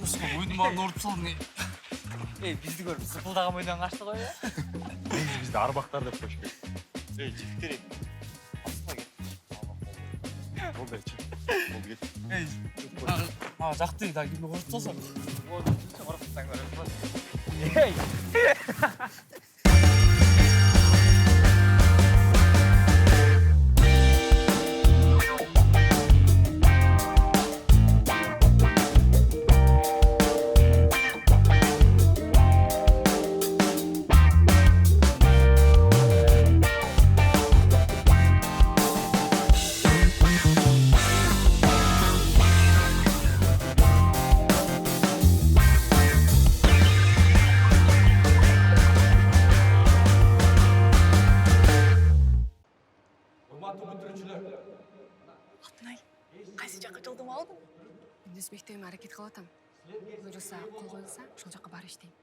Нұсқа ойыным арын орып салдың. Бізді көріп сыпылдаған ойдан қашты ғой. Bizde arbaklar da koş gel. Жігіттер Ol da çık. Ol git. Жақты, да, келді орып салсам. Алтынай, қайсы жаққа жолдама алдың? Мен өз мектебіме әрекет қылатам. Бұйырса, қол қойылса, сол жаққа бар іштеймін.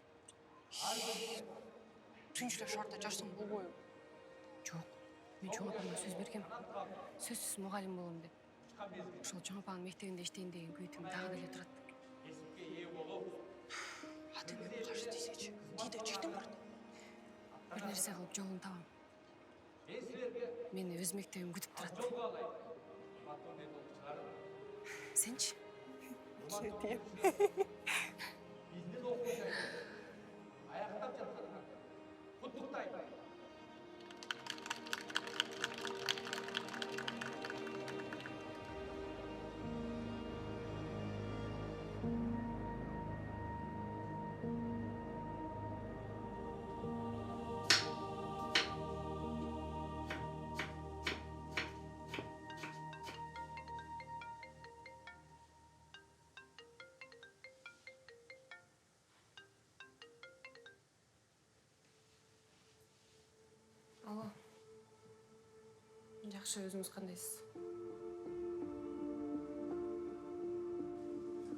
Түншілер шартта жарсың бұл бойы. Жоқ, мен чоң апама сөз бергем. Сөзсіз мұғалім болам деп. Сол чоң апаның мектебінде іштейін деген көйтім тағы да тұрады. Атымен қажы десечі, дейді жүйдің бұрды. Бір нәрсе қылып жолын табам. Мені өз мектебім күтіп тұрады. Сенші? Кетейін. Алло. Жақсы, өзіңіз қандайсыз?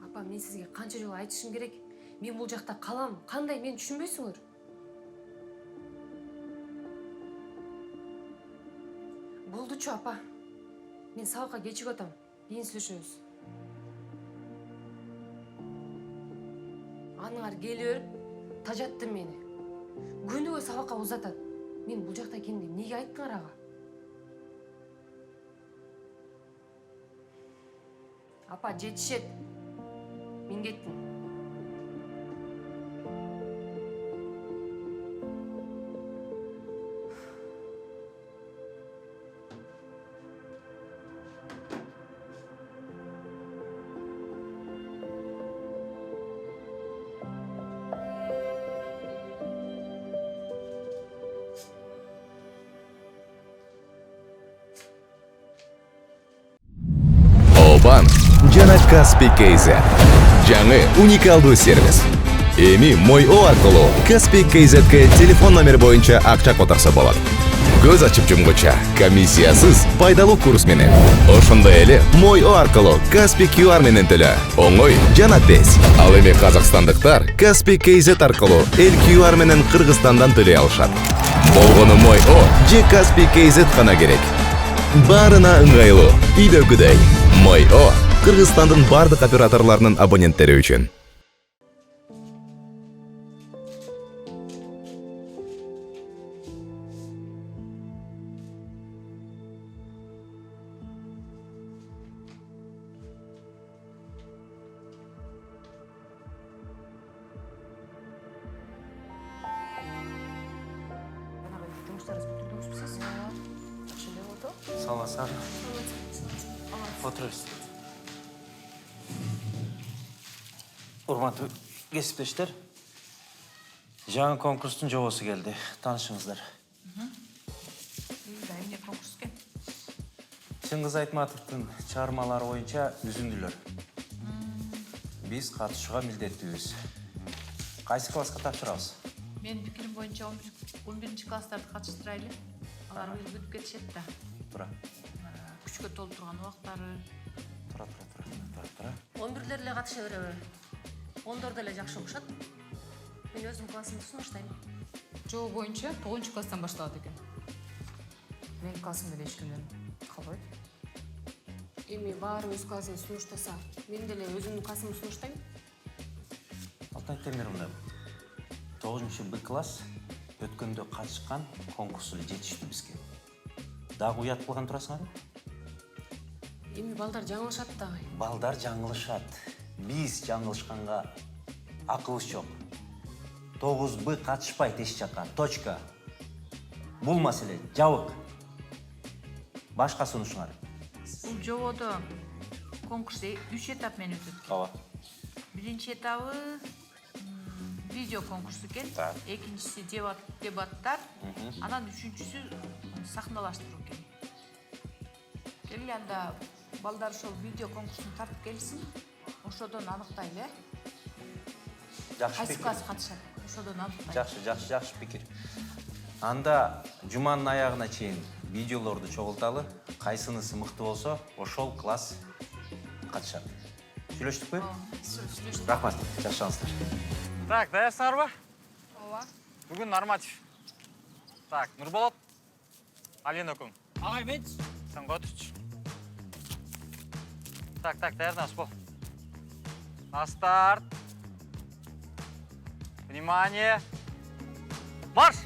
Апам, мен сізге қанша жол айтышым керек? Мен бұл жақта қалам. Қандай, мен түсінбейсіңдер? Болды чу, апа. Мен сабаққа кешігіп отам. Кейін сөйлесеміз. Аныңар келіп, тажатты мені. Күні бойы сабаққа ұзатады. Мен бұл жақта екенімді неге айттың араға? Апа, жетішет. Мен кеттім. Банк жана Каспий KZ. Жаңы уникалдуу сервис. Эми Мой О аркылуу Каспий KZ'ге телефон номер боюнча акча которсо болот. Көз ачып жумгуча комиссиясыз пайдалуу курс менен. Ошондой эле Мой О аркылуу Каспий QR менен төлө. Оңой жана тез. Ал эми казакстандыктар Каспий KZ аркылуу эл QR менен Кыргызстандан төлөй алышат. Болгону Мой О же Каспий KZ гана керек. Барына ыңгайлуу, үйдөгүдөй. Мой О Кыргызстандын бардык операторларынын абоненттери үчүн. Саламатсыздар. Отырыңыз. Урматтуу кесиптештер, жаңы конкурстун жобосу келди. Таанышыңыздар. Эмне конкурс экен? Чыңгыз Айтматовдун чыгармалары боюнча үзүндүлөр. Биз катышууга милдеттүүбүз. Кайсы класска тапшырабыз? Мен пикирим боюнча 11 класстарды катыштырайлы. Алар өзгөрүп кетишет да. Тура. Күчкө толтурган убактары. Тура. 11-лер эле катыша береби? 10-дор деле жакшы окушат. Мен өзүм классымды сунуштайм. Жоо боюнча 9-класстан башталат экен. Менин классымда 5 күндөн калбайт. Эми баары өз классын сунуштаса, мен деле өзүмдүн классымды сунуштайм. Алтай Темировна, 9-Б класс өткөндө катышкан конкурсу жетиштүү бизге. Дагы уят кылган турасыңарбы? Эми балдар жаңылышат дагы. Балдар жаңылышат. Биз жаңылышканга акыбыз жок. 9-Б катышпайт эч жакка. Точка. Бул маселе жабык. Башка сунушуңар. Бул жободо конкурс 3 этап менен өтөт. Ооба. Биринчи этабы видео конкурсу экен. Так. Экинчиси дебаттар. Анан үчүнчүсү сахналаштыруу экен. Келе анда балдар ошол видео конкурсун тартып келсин. Ошодон аныктайлы, э? Жакшы Кайсы пикир. класс катышат? Ошодон аныктайлы. Жакшы пикир. Анда жуманын аягына чейин видеолорду чогулталы. Кайсынысы мыкты болсо, ошол класс катышат. Сүйлөштүкпү? Рахмат, жакшаңыздар. Так, даярсыңарбы? Ооба. Бүгүн норматив. Так, Нурболот. Алина окуң. Агай, менчи. Сен көтүрчү. Так, даярдаңыз бол. На старт. Внимание. Марш!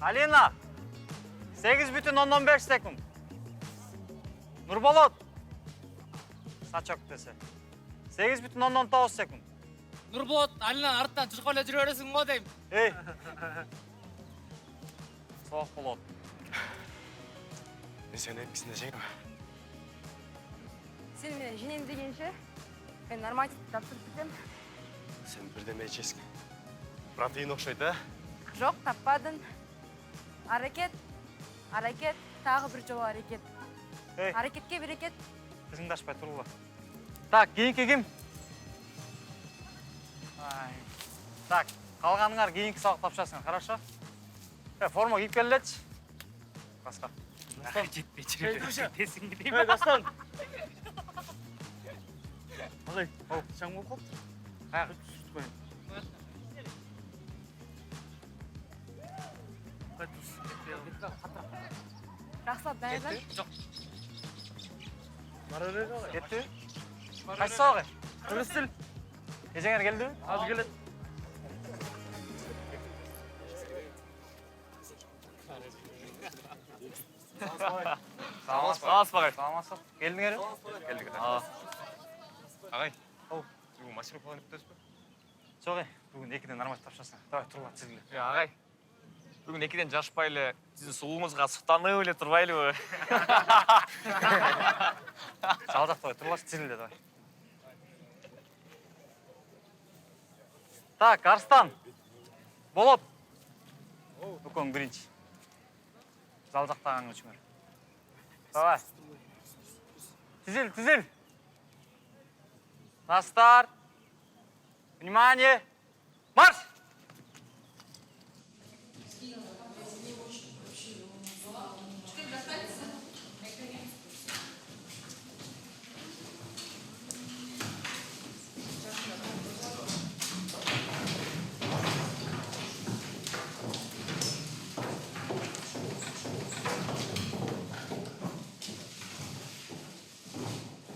Алина, 8,15 секунд. Нурболот, сачок десе. 8,9 секунд. Нурболот, Алинаны арттан чуркап эле жүрө бересиң го дейм. Эй. Соқ болот. Мен сен эпкисинде жеңем. Сен менен женем дегенше, мен норматив тапсырып кетем. Сен бирдеме ичесиң. Протеин окшойт, а? Жок, таппадың. Аракет, тағы бір жолу аракет. Эй. Аракетке берекет. Тізіңді ашпай тұрулы. Так, кейінгі кім? Так, қалғаныңар кейінгі сабақ тапшырасыңар, хорошо? Форма киіп келелетші. Басқа. Жетпей жүрө. Тесиң дейм. Дастан. Ағай, шаң болып қалды. Аяғы түсіп қойын. Жақсылап даярдан. Кетті? Қайсы сабақ? Көрістіл. Ежеңер келді? Азы келеді. Саламатсыз бағай. Саламатсыз. Келдіңер? Келдік. Ағай, бүгін мастер қылған өттесіз бе? Жоқ, бүгін екіден норматив тапшырасың. Давай, тұрла, тізгілі. Ағай, бүгін екіден жашпайлы, сіздің сұлуыңызға сұқтанып өле тұрбайлы бі. Жалдақ, давай, тұрла, тізгілі, давай. Так, Арстан. Болот. Бүкің бірінші. Жалдақтағың үшіңір. Давай. Тізіл. На старт. Внимание. Марш!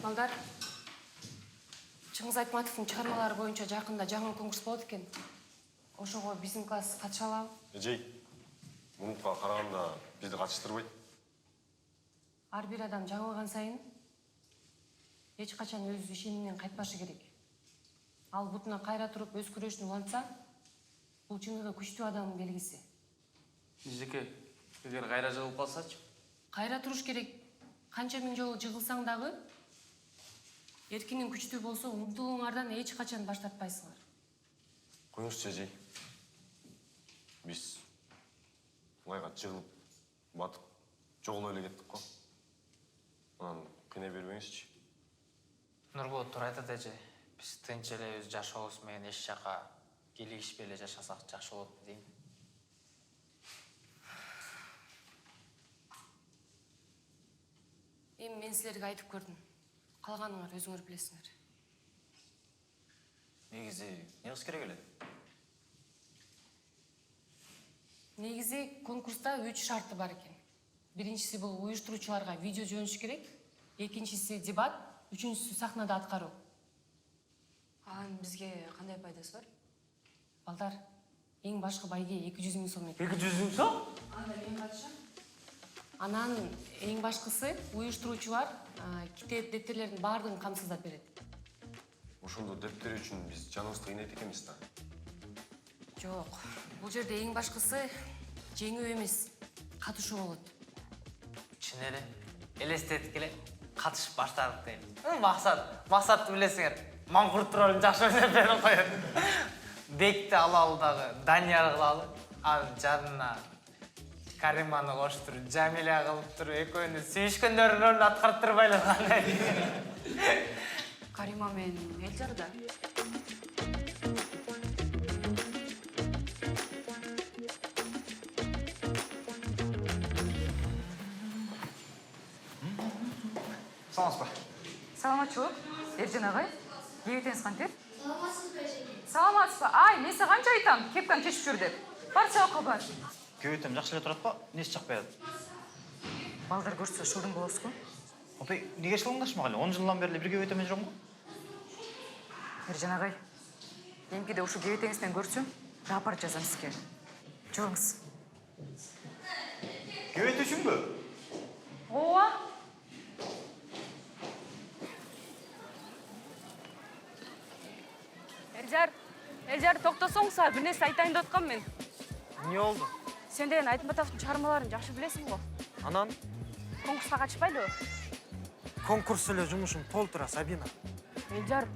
Балдар, Чыңгыз Айтматовдун чыгармалары боюнча жакында жаңы конкурс болот экен. Ошого биздин класс катыша алабы? Эжей, мунутка караганда бизди катыштырбайт. Ар бир адам жаңылган сайын эч качан өз ишениминен кайтпашы керек. Ал бутуна кайра туруп өз күрөшүн улантса, бул чыныгы күчтүү адамдын белгиси. Жеке, эгер кайра жығылып қалсачы? Кайра туруш керек. Канча миң жолу жыгылсаң дагы, эркиниң күчтүү болсо, умтулууңардан эч качан баш тартпайсыңар. Коюңузчу, эжей. Биз муайга жыгылып, батып, жоголо эле кеттик го. Анан кыйнай бербеңизчи. Нурболот тура айтат эже. Биз тынч эле өз жашообуз менен эч жака кийлигишпей эле жашасак жакшы болот дейм. Эми мен силерге айтып көрдүм. Калганыңар өзүңөр билесиңер. Негизи не кылыш керек эле? Негизи конкурста 3 шарты бар экен. Биринчиси бул уюштуруучуларга видео жөнөтүш керек, экинчиси дебат, үчүнчүсү сахнада аткаруу. Анын бизге кандай пайдасы бар? Балдар, эң башкы байге 200 000 сом экен. 200 000 сом? Анан эң башкысы уюштуруучулар китеп, дептерлердин баардыгын камсыздап берет. Ошондо дептер үчүн биз жаныбызды кыйнайт экенбиз да. Жок, бул жерде эң башкысы жеңүү эмес, катышуу болот. Чын эле элестетип келе катышып баштадык дейм. Максатты билесиңер. Маңкурт ролун жакшы ойноп берип коет. Бекти алалы дагы Данияр кылалы. Анын жадына Кариманы коштуруп, Жамиля кылып туруп, экөөнү сүйүшкөндөрдүн ролун аткарып турбайлы кандай. Карима менен Элжар да. Саламатсызбы? Саламатчылык. Эржен агай, кебетеңиз кантип? Саламатсызбы? Ай, мен сага канча айтам, кепканы чечип жүр деп. Бар сабакка бар. Көбөйтем жакшы эле турат го, несі жакпай атат? Балдар көрсө шылдың болосуз го. Апай, неге шылыңдашмак эле? 10 жылдан бери бир көбөйтөмөн жүрөм го. Эржен агай, эмкиде ушу кебетеңизден көрсөм, рапорт жазам сизге. Жүрүңүз. Көбөйт үчүнбү? Ооба. Элжар, токтосоңуза, бир нерсе айтайын деп аткам мен. Эмне болду? Сен деген Айтматовдун чыгармаларын жакшы билесиң го. Анан Конкурска катышпайлыбы? конкурс эле жумушум толтура, Сабина. Элжар,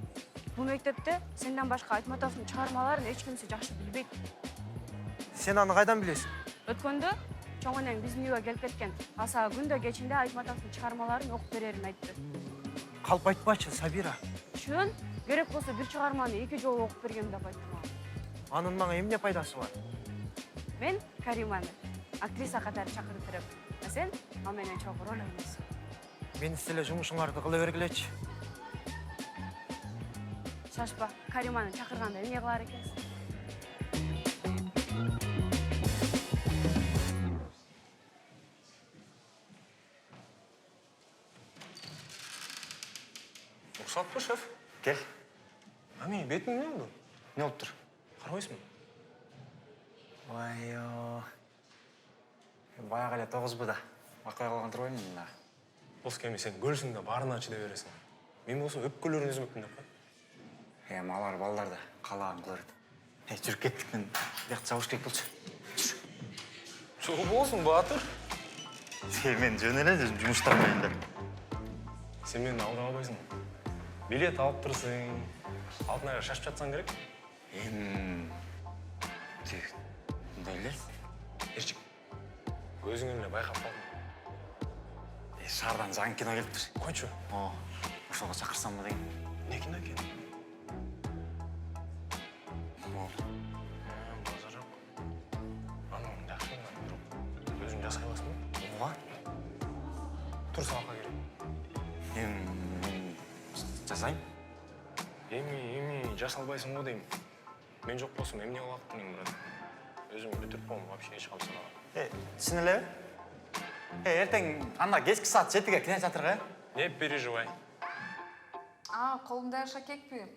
бул мектепте сенден башка Айтматовдун чыгармаларын эч кимсе жакшы билбейт. Сен аны кайдан билесиң? Өткөндө чоң энең биздин үйгө келип кеткен. Аса күндө кечинде Айтматовдун чыгармаларын окуп берерин айтты. Калп айтпачы, Сабира. Чын, керек болсо бир чыгарманы 2 жолу окуп бергем деп айтты мага. Анын мага эмне пайдасы бар? Мен Кариманы актриса катары чакыртырып, а сен ал менен чогуу роль ойнойсуң. Мени эле жумушуңарды кыла бергилечи. Шашпа, Кариманы чакырганда эмне кылар экенсиң? Уруксатпы, шеф? Кел. Ами, бетиң эмне болду? Не болуп тур? Карабайсыңбы? Ой, баягы эле 9 да. Бакпай калган турбаймын мына. Болсо эми сен көрсүң да баарына чыдай бересиң. Мен болсо өпкөлөрүн үзмөкмүн деп кой. Алар балдар да калаган кылыр. Жүрүп кеттик, мен биякта жабыш керек болчу. Чогуу болсун, Баатыр. Мен жөн эле жумуштармайын деп. Сен мени алдыра албайсың. Билет алып турсуң. Алтын айга шашып жатсаң керек. Мындай эле. Эрчик. Өзүң эле байкап калдың. Шаардан жаңы кино келиптир. Койчу. Ошого чакырсамбы деген. Не кино экен? Базар жок. Анан жакшы бирок өзүң жасай аласыңбы? Ооба. Тур сабакка келем. Мен жасайм. Эми жасалбайсың го дейм. Мен жок болсом эмне кылып аттың брат? Өзүм бүтүрүп коем, вообще эч калса. Чын элеби? Эртең анда кечки саат 7-ге кинотеатрга. Не переживай. Колумда шакекпи.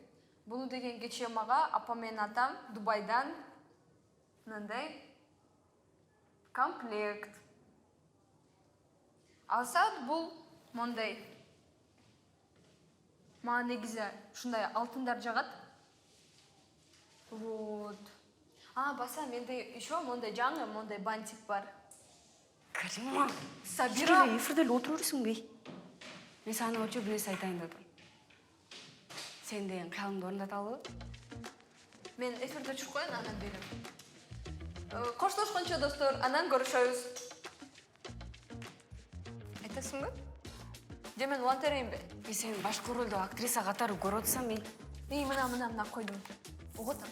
Буну деген кече мага апам менен атам Дубайдан мындай комплект. Алсат бул мондай. Мага негизи ушундай алтындар жагат. Вот. Баса менде еще мондай жаңы мондай бантик бар. Карима, Сабира. эфирде эле отура бересиңби? Мен сага очо бир нерсе айтайын деп атам. Сен деген кыялыңды орындаталыбы? Мен эфирде чыгып коеюн, анан берем. Коштошкончо достор, анан көрүшөбүз. Айтасыңбы? Же мен уланта берейинби? Сен башкы ролдо актриса катары көрүп атсам мен. Мына койдум. Угутам.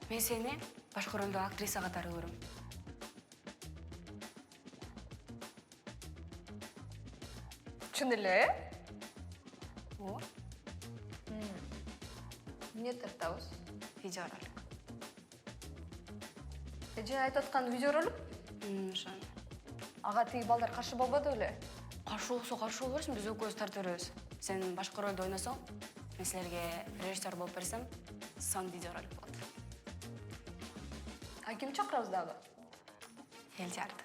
Мен сени башкы ролдо актриса катары көрөм. Чын эле? Ооба. эмне тартабыз? Видеоролик. Эже айтып аткан видеоролик? Ошо. Ага тиги балдар каршы болбоду беле? Каршы болсо каршы боло берсин, биз экөөбүз тартып беребиз. Сен башка ролду ойносоң, мен силерге режиссер болуп берсем, сон видеоролик болот. А ким чакырабыз дагы? Элжарды.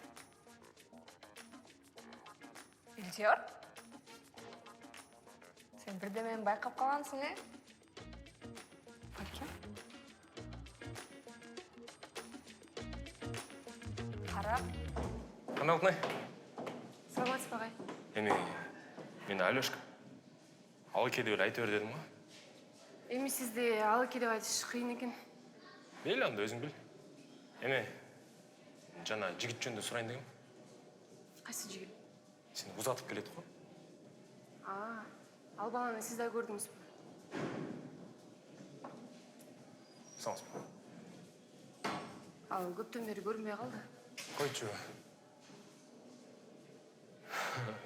Илжар? Сен бирдемени байкап калгансың, э? Bakayım. Кара. Кандай алтынай? Саламатсыз ба, агай? Эми мен Алёшка. Алыке деп эле айта бер дедим го. Эми сизди алыке деп айтыш кыйын экен. Мейли анда өзүң бил. Эме жана жигит жөнүндө сурайын дегем. Кайсы жигит? Сени узатып келет го. Ал баланы сиз да көрдүңүзбү? Саңызбы. Ал көптөн бери көрүнбөй калды. Койчу.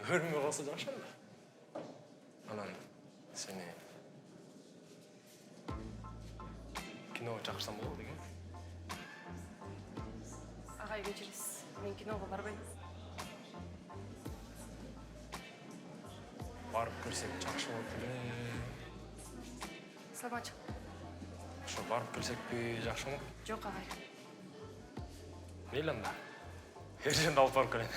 Көрмөй калса жакшы эле. Анан сени киного чакырсам болобу деген. Агай кечиресиз. Мен киного барбайм. Барып көрсек жакшы болот эле. Саламатчы. Ошо барып көрсекпи жакшымы? Жок, агай. Мейли анда. Эрженди алып барып келейин.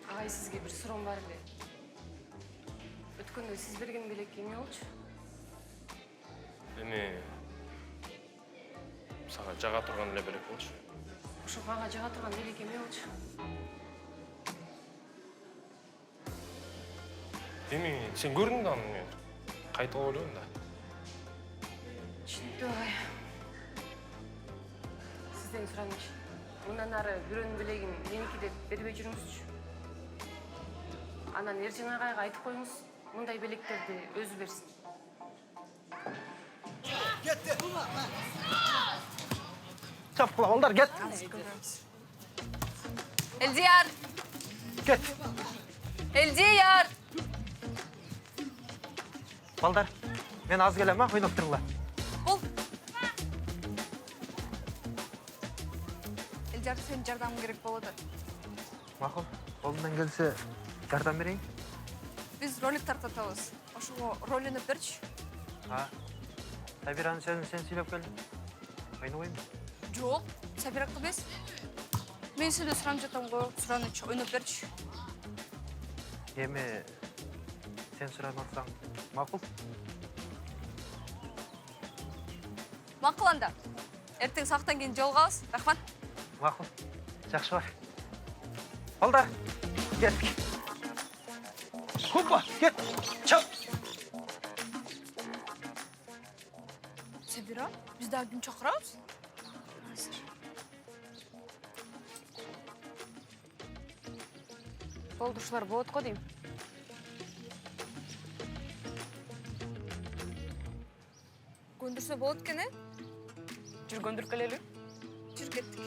Агай, сизге бир суроом бар эле. Өткөндө сиз берген белек эмне болчу? Эми сага жага турган эле белек болчу. Ошо мага жага турган белек эмне болчу? Эми сен көрдүң да аны, мен кайтып ойлойм да. Түшүнүктүү, агай. Сизден суранычы. Мындан ары бирөөнүн белегин меники деп бербей жүрүңүзчү. Анан Эржен агайга айтып коюңуз, мындай белектерди өзү берсин. Чапкыла балдар, кет. Элдияр! Кет. Элдияр! Балдар, мен аз келем, ойнап тұрыңлар. Бул. Элдияр, сенин жардамың керек болот. Мақұл, қолымдан келсе жардам берейін. Биз ролик тартатабыз. Ошого ролуну берчи. Сабираны сен сүйлөп келдің. Ойнабайм. Жок, Сабирак эмес. Мен сизден суранып жатам го, суранычы ойноп берчи. Эми сен суранып атсаң, мақұл. Макул анда. Эртең сактан кийин жолугабыз. Рахмат. Мақұл, жақсы бар. Балдар, кеттік. Хоппа, кет, чап. Сабира, биз дагы ким чакырабыз? Болду, ушулар болот го дейм. Көндүрсө болот экен, э? Жүр, көндүрүп келели. Жүр кеттик.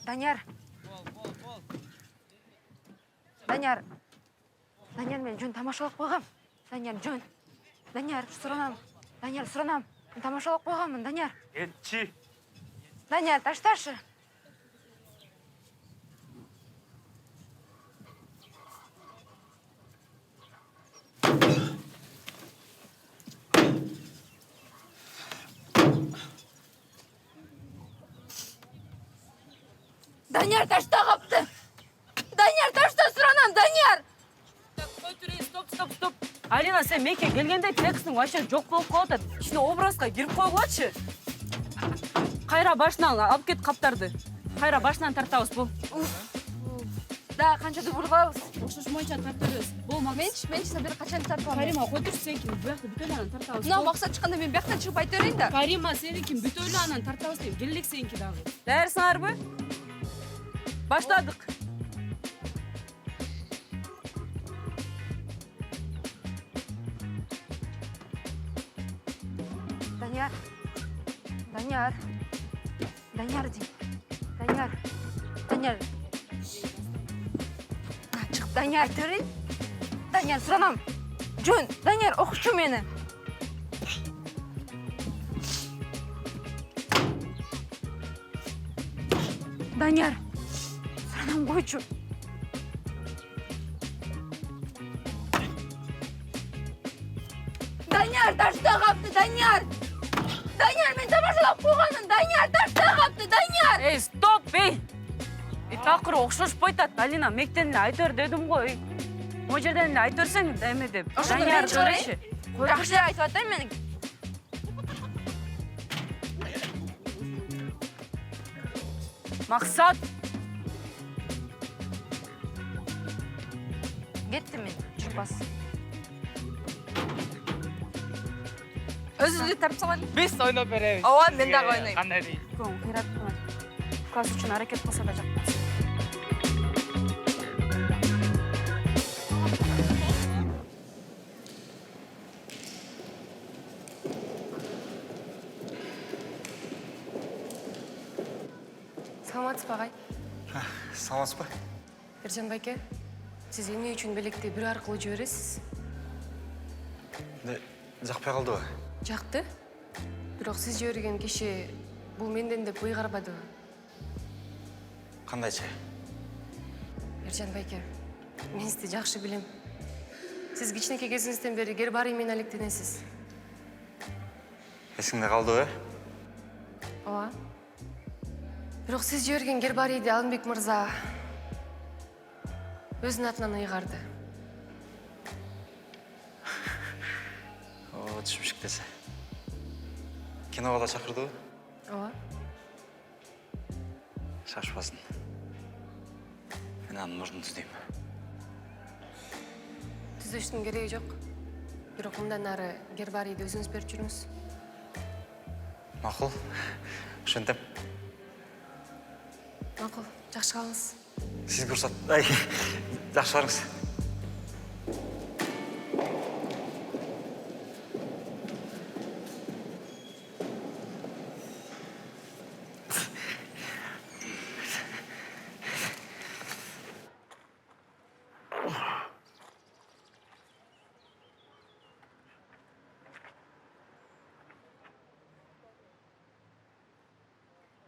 Данияр. Данияр. Данияр, мен жөн тамашалап қойғам. Данияр, жөн. Данияр, сұранам. Данияр, сұранам. Мен тамашалап қойғамын, Данияр. Елчи. Данияр, ташташы. Данияр ташта қалыпты. Данияр ташта сұранам, Данияр. Стоп. Алина, сен меке келгенде текстің вообще жоқ болып қалады. Ішіне образға кіріп қойғылатшы. Қайра башынан алып кет қаптарды. Қайра башынан тартауыз бұл. Да, қаншады бұрғауыз. Оқшыш мойынша тартарыз. Бұл Макс. Мен сабир қашан тартпам. Карима, қойдыршы сен кім? Бұл яқты бүт ойланын тартауыз. Мынау мақсат шыққанда мен бияқтан шығып айта өрейін да. Карима, сені кім? Бүт ойланын тартауыз дейм. Келілік сенкі дағы. Дәрісіңар бі? Башладық. Данияр. Данияр дейм. Данияр. Чық, Данияр айта өрейін. Данияр, сұранам. Жөн, Данияр, оқышы мені. Данияр, сұранам қойшы. Данияр, ташта қапты, Данияр. Данияр, мен тамашалап қоғаным. Данияр, ташта қапты, Данияр. Ей, стоп, ей! Тақыр оқшошып бойтады. Алина, мектеніне айтыр дедім ғой. О жерден айтырсың, дәме деп. Данияр көреші. Жақсы айтып атайын менің. Мақсат! Кетті мен, жұпас. Өзіңді тәріп салайын. Біз ойнап береміз. Ооба, мен дағы ойнайын. Қандай дейін? Көң, қират қылар. Класс үшін әрекет қылса да жақпас. Саламатсыз ба, ағай? Саламатсыз ба? Ержан байке, сіз емне үшін білекті бір арқылы жібересіз? Жақпай қалды ба? Жақты. Бірақ сіз жіберген кеше бұл менден деп ой қарбады. Қандайша? Ержан байке, мен сізді жақшы білем. Сіз кішінеке кезіңізден бері гербариймен әлектенесіз. Есіңде қалды ба? Ооба. Бірақ сіз жіберген гербарийді Алымбек мырза өзінің атынан ұйғарды. Түсімшік десе. Киноға да шақырды ба? Ооба. Шашпасын. Мен аның орнын түздеймін. Түзештің керегі жоқ. Бірақ мұндан ары гербарийді өзіңіз беріп жүріңіз. Мақұл. Шөндем. Мақұл, жақсы қалыңыз. Сізге рұқсат. Жақсы барыңыз.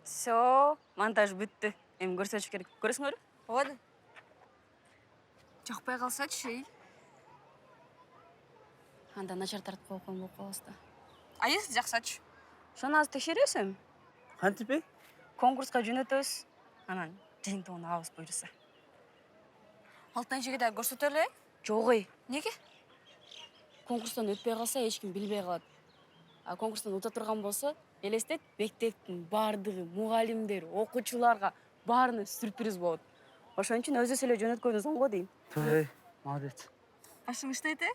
Все, монтаж бітті. Ем көрсетші керек. Көресің өрі? Оғады. Жақпай қалса шей. Анда начар тартып қойған болып қаласты. Айыз жақсач. Шаны аз текшересің. Қантып бе? Конкурсқа жөнөтөбүз. Анан жыйынтыгын алабыз буйруса. Алтын жеге да көрсөтөлү? Жок ой. Неге? Конкурстан өтпөй калса эчким билбей калат. А конкурстан өтө турган болсо, элестет мектептин бардыгы, мугалимдер, окуучуларга баарына сюрприз болот. Ошон үчүн өзү эле жөнөткөнү заң го дейм. Молодец. Ашың иштейт, э?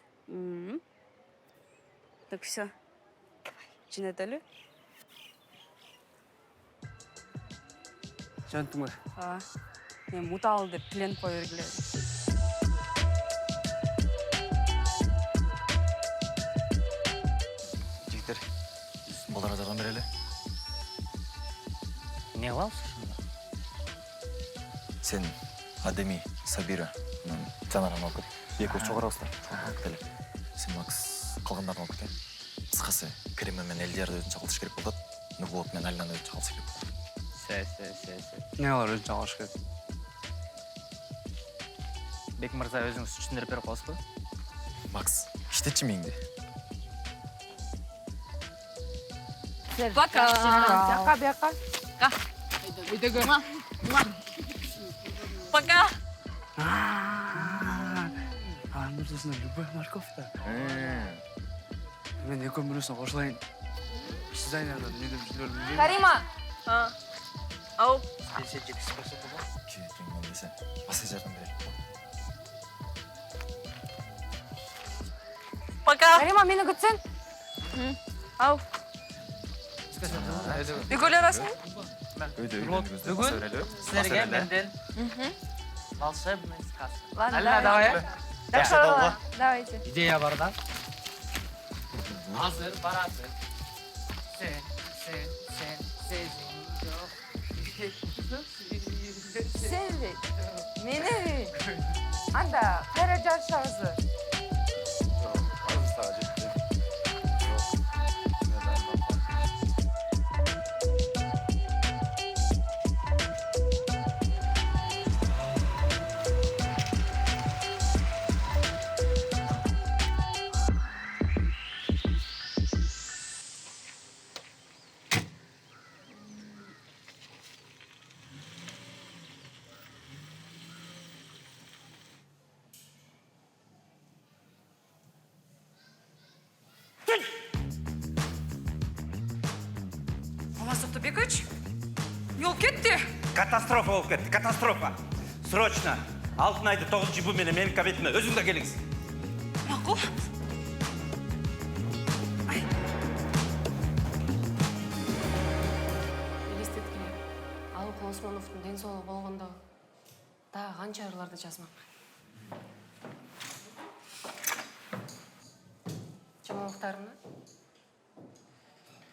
Так все. Жөнөтөлү? Жөнтүң бе? Мен муталы деп тиленип кое бергиле. Жігіттер, оларға жарған берелі. Не қыласың шында? Сен Адеми, Сабира, Жанаран алып кет. Екі өз жоғар алыстар. Алып кетелі. Сен Макс қалғандарын алып кет. Қысқасы, Кремі мен Элдиярды өзін шақылыш керек болдат. Нұрболат мен Алинаны өзін шақылыш керек болдат. Не олар өзін шақылыш керек? Бек мырза өзіңіз түсіндіріп беріп қаласыз ба? Макс, іштетші меңді. Пока. Бияқа. Үйдегі. Пока. Нұрдасына любой морковь-то. Мен екеуін біреусін қосылайын. Сіз айнадан неден жүрлерім. Карима! Ау. Сен жеткісі болса да бар. Кейін десе, басқа жәрдем берелік. Пока. Карима, мені күтсен. Ау. Үйгөлі арасың? Бүгін сіздерге менден волшебный сказка. Ладно, Алина, давай. Давайте. Идея бар да. Hazır, barasın. Sen yok. Сенде. Мені. Анда, қайра жаршағызы. Алмас Тоқтыбекович, жол кетті. Катастрофа болып кетті, катастрофа. Срочно. Алтын айды 9 бу менен менің кабинетіме өзің де келіңіз. Мақұл. Елестеткеле, Алыкул Осмоновтың денсаулығы болғанда тағы қанша ырларды жазмақ. Жаңалықтарына?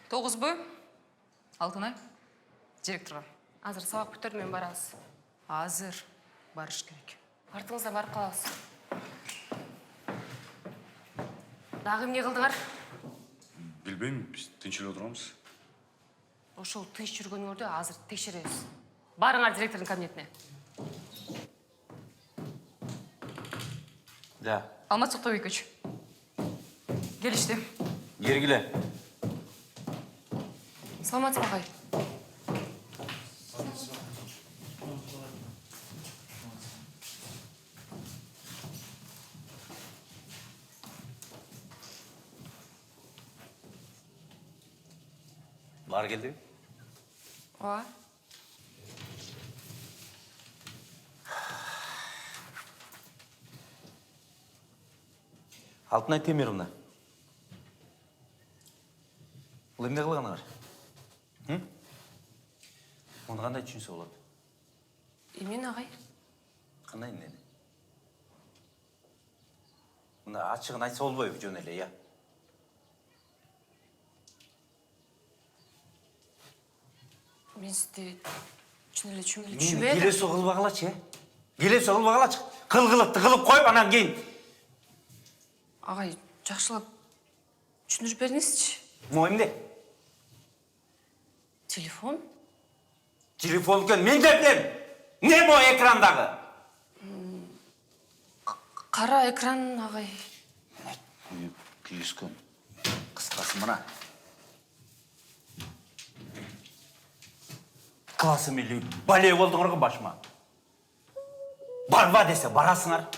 9 бу. Алтынай. Директорға. Азыр сабақ бүтір мен барасыз. Азыр. Барыш керек. Артыңызда барып қаласыз. Дағы не қылдыңар? Білбеймін, біз тыншылы отырамыз. Ошол тыш жүргөнүңөрдү азыр текшеребиз. Барыңар директордун кабинетине. Да. Алмас Тоқтыбекович. Келишти. Ергіле. Саламатсызбы агай? Бар келді? Ооба. Алтынай Темировна. Бұл емне қылғаныңар? Оны қандай түсінсе болады? Емен агай? Қандай емнені? Мұна ачығын айтса болбойбу жөн эле, я? Мен сізді Мені түшінбедім. келесі қылбағалачы, келесі қылбағалачы. Қылғылықты қылып қойып, анан кейін. Агай, жақшылап түшіндіріп беріңізші. Мойымде? Телефон? Телефон екен, мен де білем. Не мой экрандағы? Қара экран, агай. Күйіскен. Қысқасы мұна. Классы милли бале болдыңырғы башыма. Барба десе барасыңар.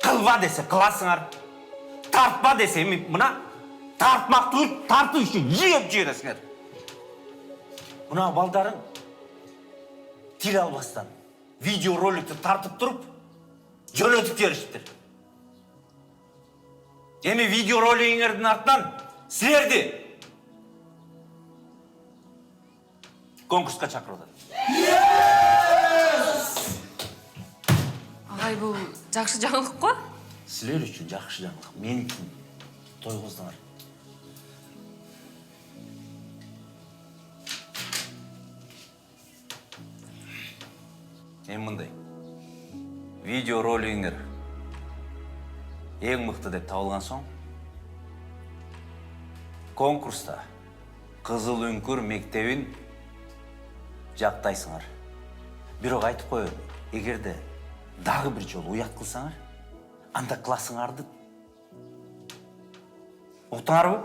Қылба десе қыласыңар. Тартпа десе мұна. Тартмақ тұр, тарту үшін жеп жересіңер. Мұна балдарың тил албастан видеороликті тартып тұрып, жөн өтіп керіштір. Еме видеоролигіңердің артынан сілерді конкурсқа шақырды. Агай, бұл жақсы жаңалық қой? Сілер үшін жақсы жаңалық, мен үшін той қоздыңар. Мен мұндай. Видеоролигіңер ең мықты деп табылған соң, конкурста Қызыл Үңкір мектебін жақтайсыңар. Бирок айтып қойын, егерде дағы бір жол ұят қылсаңар, анда классыңарды ұқтыңар бі?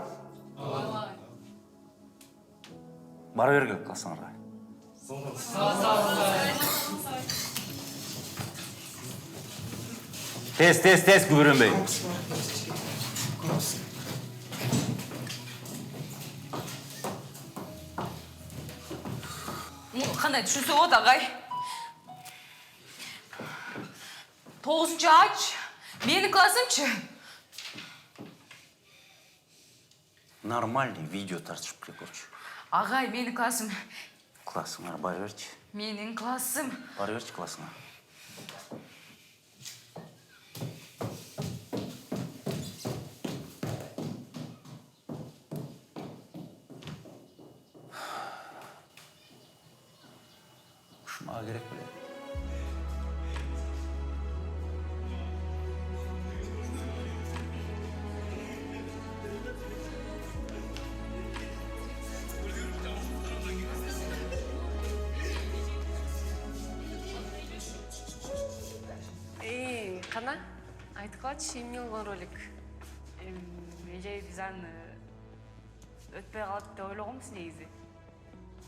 Бара берге классыңарға. Тез, күбіренбей. Қандай түсінсе от, ағай. 9-шы ач. Менің классымчы. Нормальный видео тартышып келе көрчү. Ағай, менің классым. Классыңа бара берчи. Менің классым. Бара берчи классыңа. Ушуга керек беле. Қана, айтып қалшы, емне болған ролик. Межей біз аны өтпей қалады деп ойлағанбыз негізі.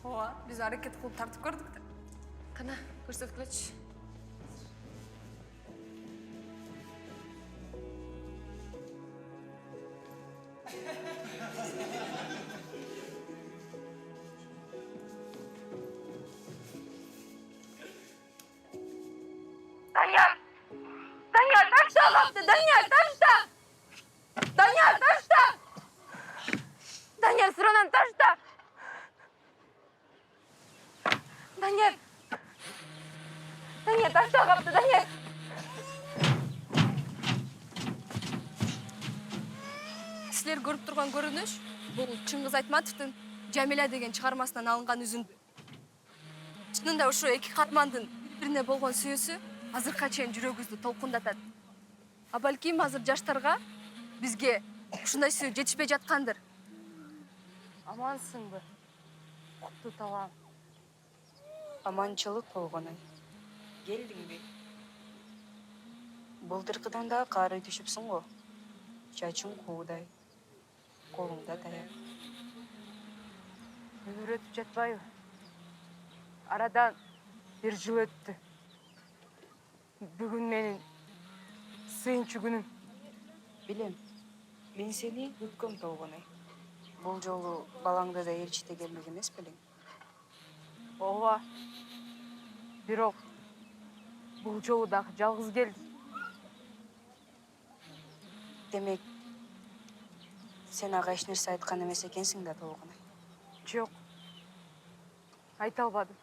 Ооба, биз аракет кылып тартып көрдүк да. Қана, көрсөткүлөчү. Данияр, ташта қалыпты, Данияр, ташта! Данияр, ташта! Данияр, sıradan ташта! Данияр! Данияр, ташта қалыпты, Данияр! Сілер көріп тұрған көрініш, бұл Чыңгыз Айтматовтың Жамиля деген шығармасынан алынған үзінді. Шынында ушу эки каармандын бирине болгон сүйүүсү азыркыга чейин жүрөгүбүздү толкундатат. А балким азыр жаштарга бизге ушундай сүйүү жетишпей жаткандыр. Амансыңбы? Кутту талам. Аманчылык болгону. Келдиңби? Былтыркыдан да каарый түшүпсүң го. Чачың куудай. Колуңда таяк. Өмүр өтүп жатпайбы? Арадан 1 жыл өттү. Бүгүн менин сыйынчы күнүм. Билем. Мен сени күткөм толгоной. Бул жолу балаңды да элчите келмек эмес белең. Ооба. Бирок бул жолу дагы жалгыз келдим. Демек, сен ага эч нерсе айткан эмес экенсиң да толгоной. Жок. Айта албадым.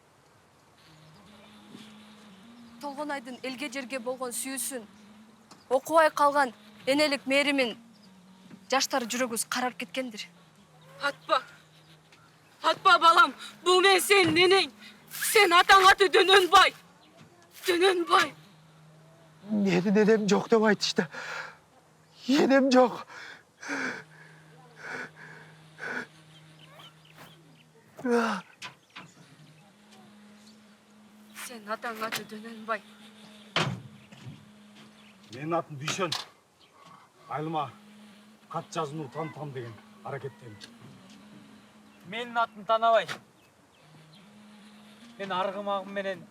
Толгонайдын элге жерге болгон сүйүүсүн, окубай калган энелик мээримин жаштар жүрөгүбүз карап кеткендир. Атпа. Атпа балам, бул мен сенин энең. Сен атаң аты Дөнөнбай. Дөнөнбай. Менин энем жок деп айтышты. Енем жок. Сен атаң аты Дөнөнбай. Менин атым Дүйшөн. Айылыма кат жазууну танытам деген аракеттейм. Менин атым Танабай. Мен аргымагым менен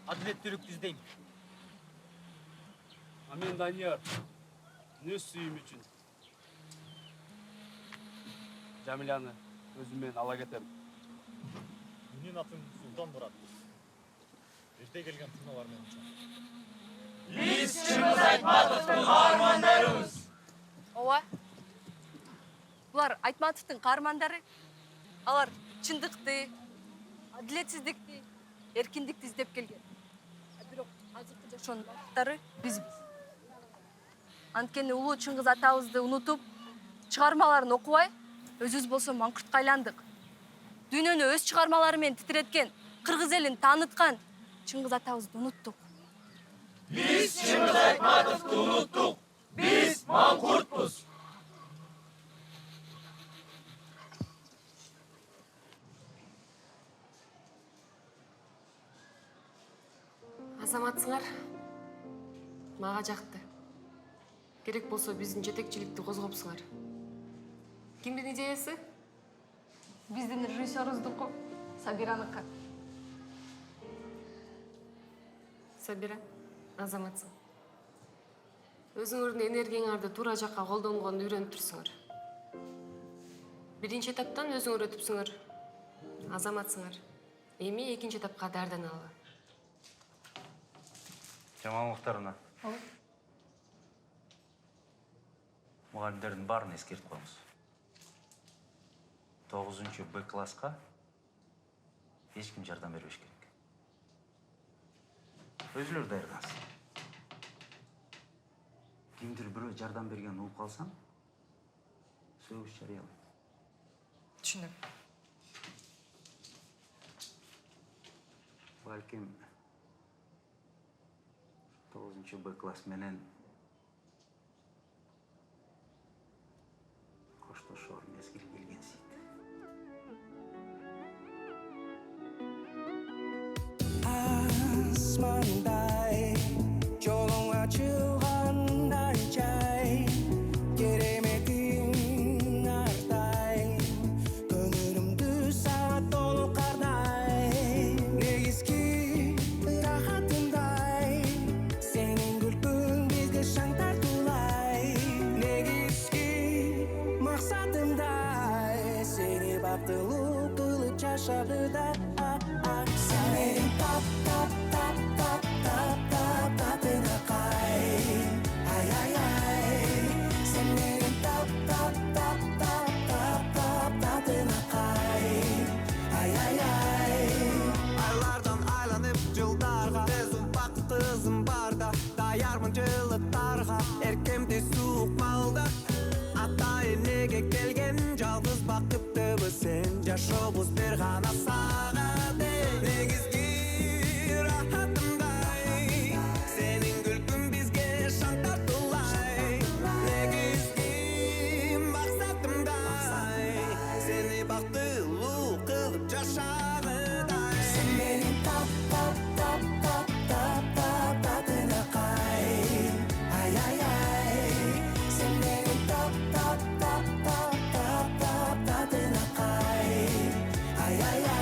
адилеттүүлүктү издейм. А мен Данияр. Өз сүйүм үчүн Жамиляны өзүм менен ала кетем. Менин атым Султан Мурат. Эрте келген тырналар менен. Биз Чыңгыз Айтматовдун каармандарыбыз. Ооба. Булар Айтматовдун каармандары. Алар чындыкты, адилетсиздикти, эркиндикти издеп келген. Бирок азыркы жашоонун бактары бизбиз. Анткени улуу Чыңгыз атабызды унутуп, чыгармаларын окубай, өзүбүз болсо маңкуртка айландык. Дүйнөнү өз чыгармалары менен титиреткен, кыргыз элин тааныткан Чыңгыз атабызды унуттук. Биз Чыңгыз Айтматовду унуттук. Биз маңкуртпуз. Азаматсыңар. Мага жакты. Керек болсо биздин жетекчиликти козгопсуңар. Кимдин идеясы? Биздин режиссерубуздуку, Сабираныкы. Сабира, азаматсың. өзүңөрдүн энергияңарды туура жакка колдонгонду үйрөнүп турсуңар. Биринчи этаптан өзүңөр өтүпсүңөр. Азаматсыңар. Эми экинчи этапка даярданалы. Жамал Мухтаровна. Мұғалімдердің барын ескертіп қойыңыз. 9-шы Б классқа ешкім жардам бербеш керек. Өзілер даярдансын. Кимдир бирөө жардам берген угуп калсаң, сөгүш жарыялайт. Түшүнөм. Балким 9-шы Б класс менен коштошор мезгил келген сейт. Асмандай жолуңа чыгандай жай, кереметиң артай, көңүлүмдү сага толу кардай, негизги рахатымдай, сенин күлкүң бизге шаң тартуулай, негизги максатымдай, сени бактылуу кылып жашагыда. Сен тап тап тап тап тап тап татына кай, ай ай ай, сен менин тап тап тап тап тап тап татына кай, ай ай ай. Айлардан айланып жылдарга, өзүм бакытты ызым барда, даярмын жылыттарга, эркемди суук малда. Ата энеге келген жалгыз бакыттыбыз, сен жашообуз бир гана сага. Негизги рахатымдай, сенин күлкүң бизге шаң тартуулай, негизги максатымдай, сени бактылуу кылып жашагыдай. Сен менин тап тап тап тап тап тап татына кай, ай ай ай, сен менин тап тап тап тап тап тап татына кай, ай ай ай.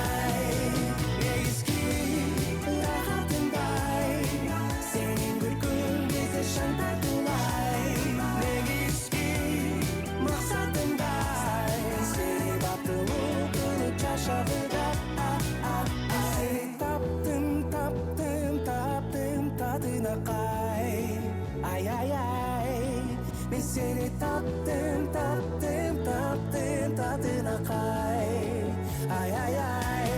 Ай ай ай, мен сени таптым, таптым, таптым, татына кай, ай ай ай.